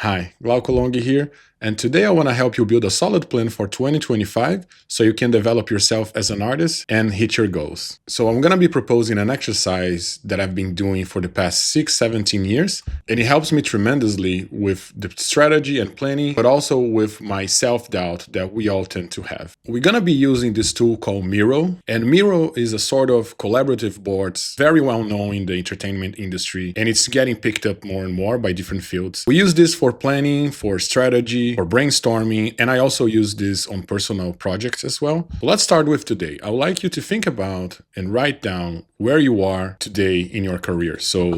Hi, Glauco Longi here, and today I want to help you build a solid plan for 2025 so you can develop yourself as an artist and hit your goals. So I'm going to be proposing an exercise that I've been doing for the past 17 years, and it helps me tremendously with the strategy and planning, but also with my self-doubt that we all tend to have. We're going to be using this tool called Miro, and Miro is a sort of collaborative board, very well known in the entertainment industry, and it's getting picked up more and more by different fields. We use this for planning, for strategy, for brainstorming, and I also use this on personal projects as well. Let's start with today. I would like you to think about and write down where you are today in your career. So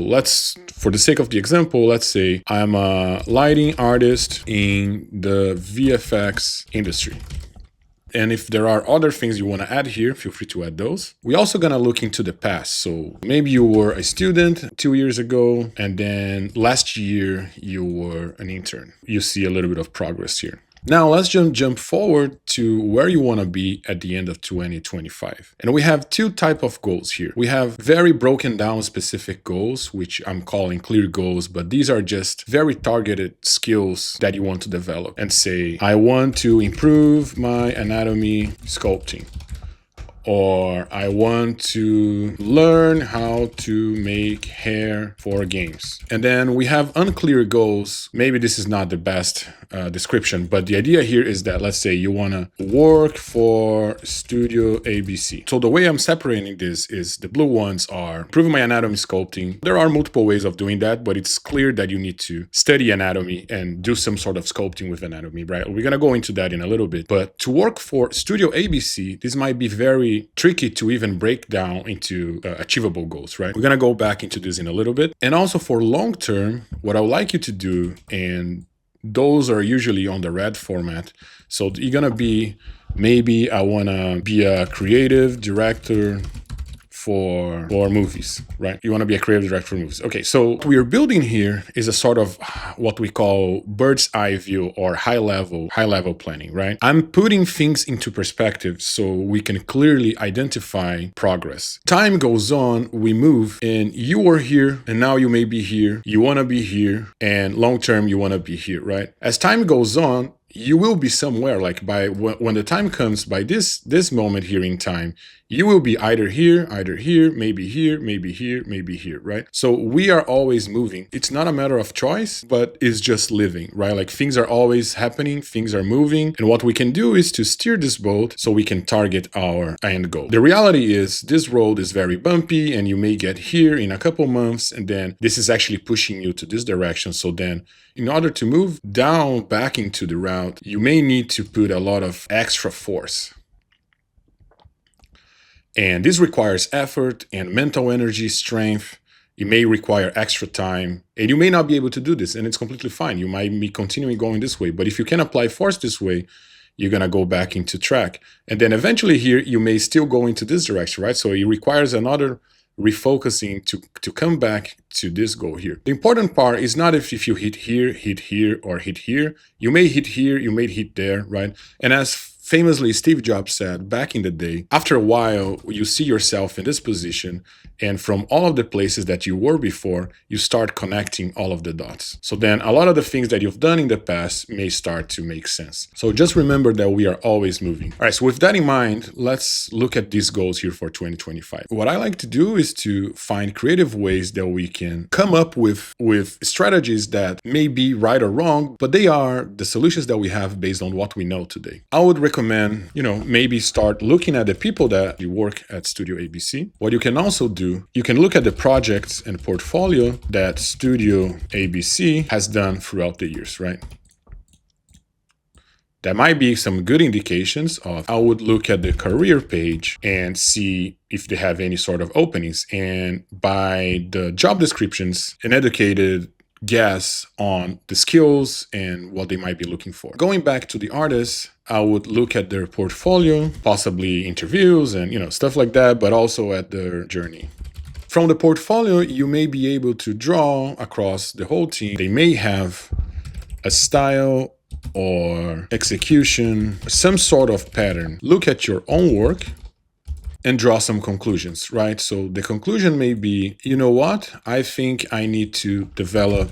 for the sake of the example, let's say I'm a lighting artist in the VFX industry. And if there are other things you want to add here, feel free to add those. We're also going to look into the past. So maybe you were a student 2 years ago, and then last year you were an intern. You see a little bit of progress here. Now let's jump forward to where you want to be at the end of 2025. And we have two types of goals here. We have very broken down specific goals, which I'm calling clear goals, but these are just very targeted skills that you want to develop. And say, I want to improve my anatomy sculpting, or I want to learn how to make hair for games. And then we have unclear goals. Maybe this is not the best description, but the idea here is that, let's say you want to work for Studio ABC. So the way I'm separating this is the blue ones are improving my anatomy sculpting. There are multiple ways of doing that, but it's clear that you need to study anatomy and do some sort of sculpting with anatomy, right? We're going to go into that in a little bit. But to work for Studio ABC, this might be very tricky to even break down into achievable goals, right? We're going to go back into this in a little bit. And also for long term, what I would like you to do, and those are usually on the red format. So you're going to be, maybe I want to be a creative director for movies, right? You want to be a creative director for movies. Okay, so what we are building here is a sort of what we call bird's eye view or high level planning, right? I'm putting things into perspective so we can clearly identify progress. Time goes on, we move, and you were here, and now you may be here. You want to be here, and long term, you want to be here, right? As time goes on, you will be somewhere, like by when the time comes, by this moment here in time, you will be either here, maybe here, maybe here, maybe here, right? So we are always moving. It's not a matter of choice, but it's just living, right? Like things are always happening, things are moving. And what we can do is to steer this boat so we can target our end goal. The reality is this road is very bumpy and you may get here in a couple months, and then this is actually pushing you to this direction. So then in order to move down back into the route, you may need to put a lot of extra force. And this requires effort and mental energy, strength. It may require extra time, and you may not be able to do this, and it's completely fine. You might be continuing going this way, but if you can apply force this way, you're going to go back into track. And then eventually here, you may still go into this direction, right? So it requires another refocusing to come back to this goal here. The important part is not if you hit here, or hit here. You may hit here, you may hit there, right? And as famously Steve Jobs said back in the day, after a while, you see yourself in this position, and from all of the places that you were before, you start connecting all of the dots. So then a lot of the things that you've done in the past may start to make sense. So just remember that we are always moving. All right, so with that in mind, let's look at these goals here for 2025. What I like to do is to find creative ways that we can come up with strategies that may be right or wrong, but they are the solutions that we have based on what we know today. I would recommend, maybe start looking at the people that you work at Studio ABC. What you can also do, you can look at the projects and portfolio that Studio ABC has done throughout the years, right? That might be some good indications of. I would look at the career page and see if they have any sort of openings. And by the job descriptions, an educated guess on the skills and what they might be looking for. Going back to the artists, I would look at their portfolio, possibly interviews and stuff like that, but also at their journey. From the portfolio, you may be able to draw across the whole team. They may have a style or execution, some sort of pattern. Look at your own work and draw some conclusions, right? So the conclusion may be, you know what? I think I need to develop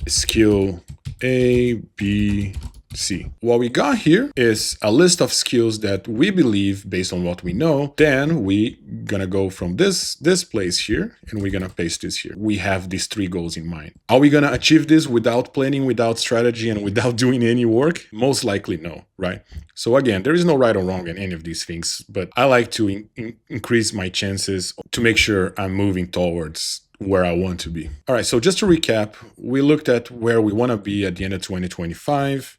skill A, B, C. What we got here is a list of skills that we believe based on what we know. Then we gonna go from this place here and we're gonna paste this here. We have these 3 goals in mind. Are we gonna achieve this without planning, without strategy, and without doing any work? Most likely no, right? So again, there is no right or wrong in any of these things, but I like to increase my chances to make sure I'm moving towards where I want to be. All right, so just to recap, we looked at where we want to be at the end of 2025.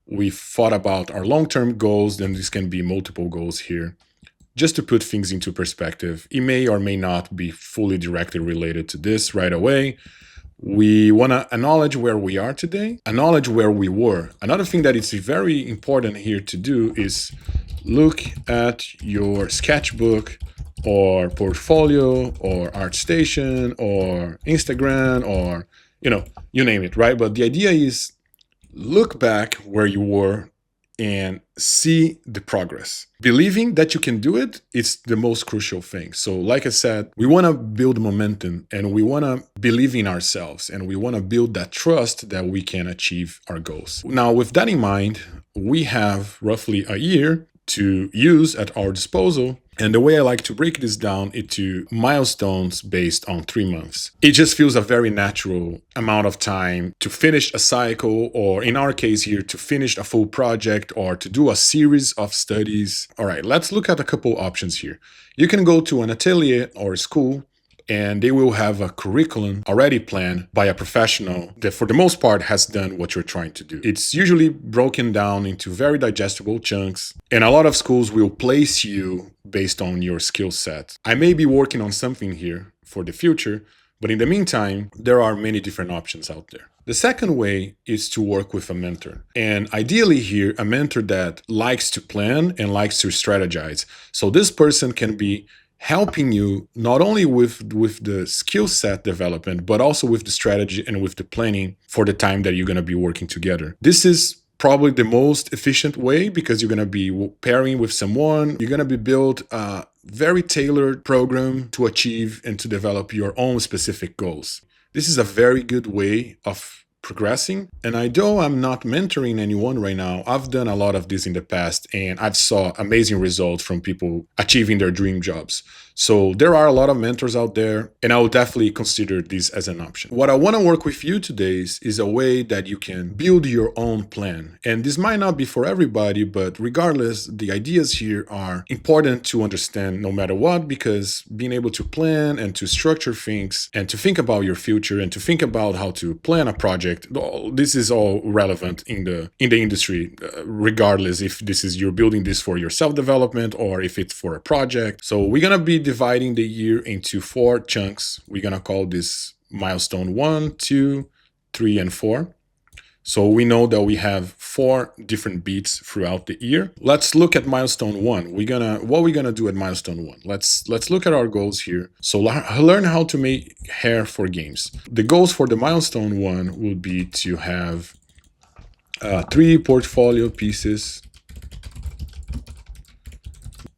We thought about our long-term goals, then this can be multiple goals here. Just to put things into perspective, it may or may not be fully directly related to this right away. We want to acknowledge where we are today, acknowledge where we were. Another thing that is very important here to do is look at your sketchbook or portfolio or ArtStation or Instagram or, you name it, right? But the idea is look back where you were and see the progress. Believing that you can do it is the most crucial thing. So like I said, we want to build momentum and we want to believe in ourselves and we want to build that trust that we can achieve our goals. Now, with that in mind, we have roughly a year to use at our disposal. And the way I like to break this down into milestones based on 3 months. It just feels a very natural amount of time to finish a cycle, or in our case here, to finish a full project or to do a series of studies. All right, let's look at a couple options here. You can go to an atelier or a school and they will have a curriculum already planned by a professional that for the most part has done what you're trying to do. It's usually broken down into very digestible chunks, and a lot of schools will place you based on your skill set. I may be working on something here for the future, but in the meantime, there are many different options out there. The second way is to work with a mentor. And ideally here, a mentor that likes to plan and likes to strategize. So this person can be helping you not only with the skill set development, but also with the strategy and with the planning for the time that you're going to be working together. This is probably the most efficient way because you're going to be pairing with someone. You're going to be build a very tailored program to achieve and to develop your own specific goals. This is a very good way of progressing. And although I'm not mentoring anyone right now, I've done a lot of this in the past and I've saw amazing results from people achieving their dream jobs. So there are a lot of mentors out there and I would definitely consider this as an option. What I want to work with you today is a way that you can build your own plan. And this might not be for everybody, but regardless, the ideas here are important to understand no matter what, because being able to plan and to structure things and to think about your future and to think about how to plan a project, this is all relevant in the industry, regardless if this is you're building this for your self-development or if it's for a project. So we're gonna be dividing the year into 4 chunks. We're gonna call this milestone 1, 2, 3, and 4. So we know that we have 4 different beats throughout the year. Let's look at milestone 1. What we're gonna do at milestone 1. Let's look at our goals here. So learn how to make hair for games. The goals for the milestone 1 will be to have 3 portfolio pieces.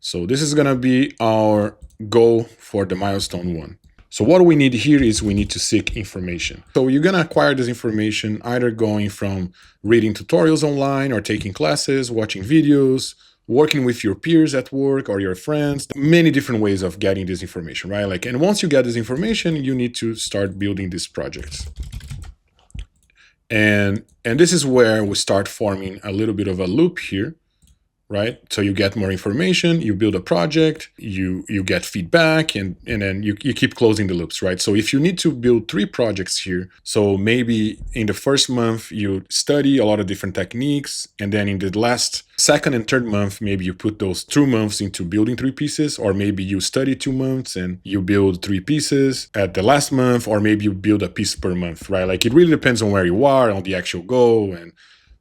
So this is gonna be our goal for the milestone 1. So what we need here is we need to seek information. So you're going to acquire this information either going from reading tutorials online or taking classes, watching videos, working with your peers at work or your friends. Many different ways of getting this information, right? And once you get this information, you need to start building these projects. And this is where we start forming a little bit of a loop here. Right? So you get more information, you build a project, you get feedback, and then you keep closing the loops, right? So if you need to build 3 projects here, so maybe in the first month you study a lot of different techniques, and then in the second and third month, maybe you put those 2 months into building 3 pieces, or maybe you study 2 months and you build 3 pieces at the last month, or maybe you build a piece per month, right? It really depends on where you are, on the actual goal, and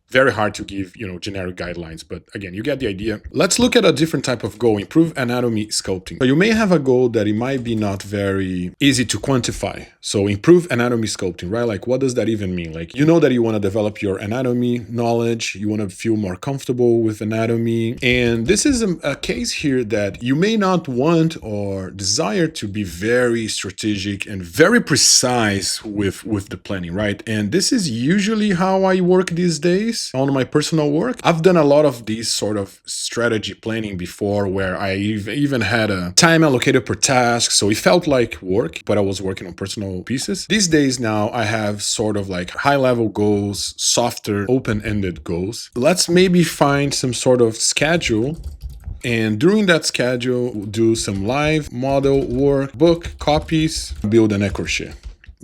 Very hard to give, generic guidelines, but again, you get the idea. Let's look at a different type of goal, improve anatomy sculpting. So you may have a goal that it might be not very easy to quantify. So improve anatomy sculpting, right? Like, what does that even mean? Like, you know that you want to develop your anatomy knowledge, you want to feel more comfortable with anatomy. And this is a case here that you may not want or desire to be very strategic and very precise with the planning, right? And this is usually how I work these days on my personal work. I've done a lot of these sort of strategy planning before, where I even had a time allocated per task, so it felt like work, but I was working on personal pieces. These days now, I have sort of like high-level goals, softer, open-ended goals. Let's maybe find some sort of schedule, and during that schedule, do some live model work, book copies, build an crochet.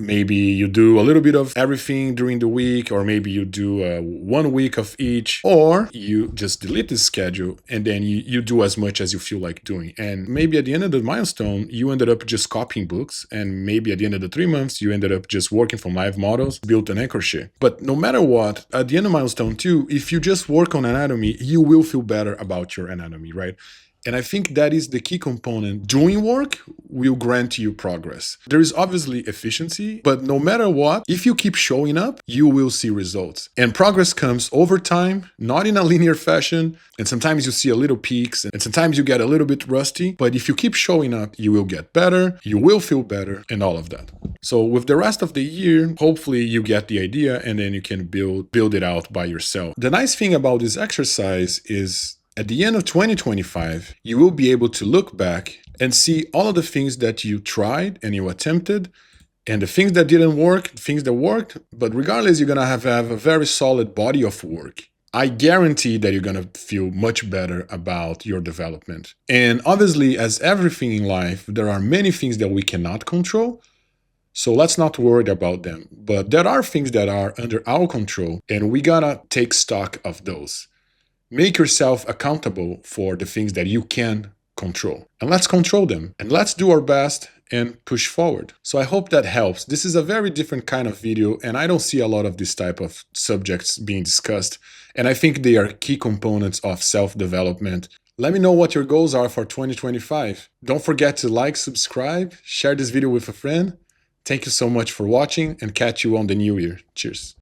Maybe you do a little bit of everything during the week, or maybe you do 1 week of each, or you just delete the schedule and then you do as much as you feel like doing. And maybe at the end of the milestone, you ended up just copying books, and maybe at the end of the 3 months, you ended up just working from live models, built an crochet. But no matter what, at the end of milestone 2, if you just work on anatomy, you will feel better about your anatomy, right? And I think that is the key component. Doing work will grant you progress. There is obviously efficiency, but no matter what, if you keep showing up, you will see results. And progress comes over time, not in a linear fashion. And sometimes you see a little peaks, and sometimes you get a little bit rusty. But if you keep showing up, you will get better, you will feel better, and all of that. So with the rest of the year, hopefully you get the idea, and then you can build it out by yourself. The nice thing about this exercise is, at the end of 2025, you will be able to look back and see all of the things that you tried and you attempted, and the things that didn't work, things that worked. But regardless, you're going to have a very solid body of work. I guarantee that you're going to feel much better about your development. And obviously, as everything in life, there are many things that we cannot control. So let's not worry about them. But there are things that are under our control, and we got to take stock of those. Make yourself accountable for the things that you can control. And let's control them. And let's do our best and push forward. So I hope that helps. This is a very different kind of video, and I don't see a lot of this type of subjects being discussed. And I think they are key components of self-development. Let me know what your goals are for 2025. Don't forget to like, subscribe, share this video with a friend. Thank you so much for watching, and catch you on the new year. Cheers.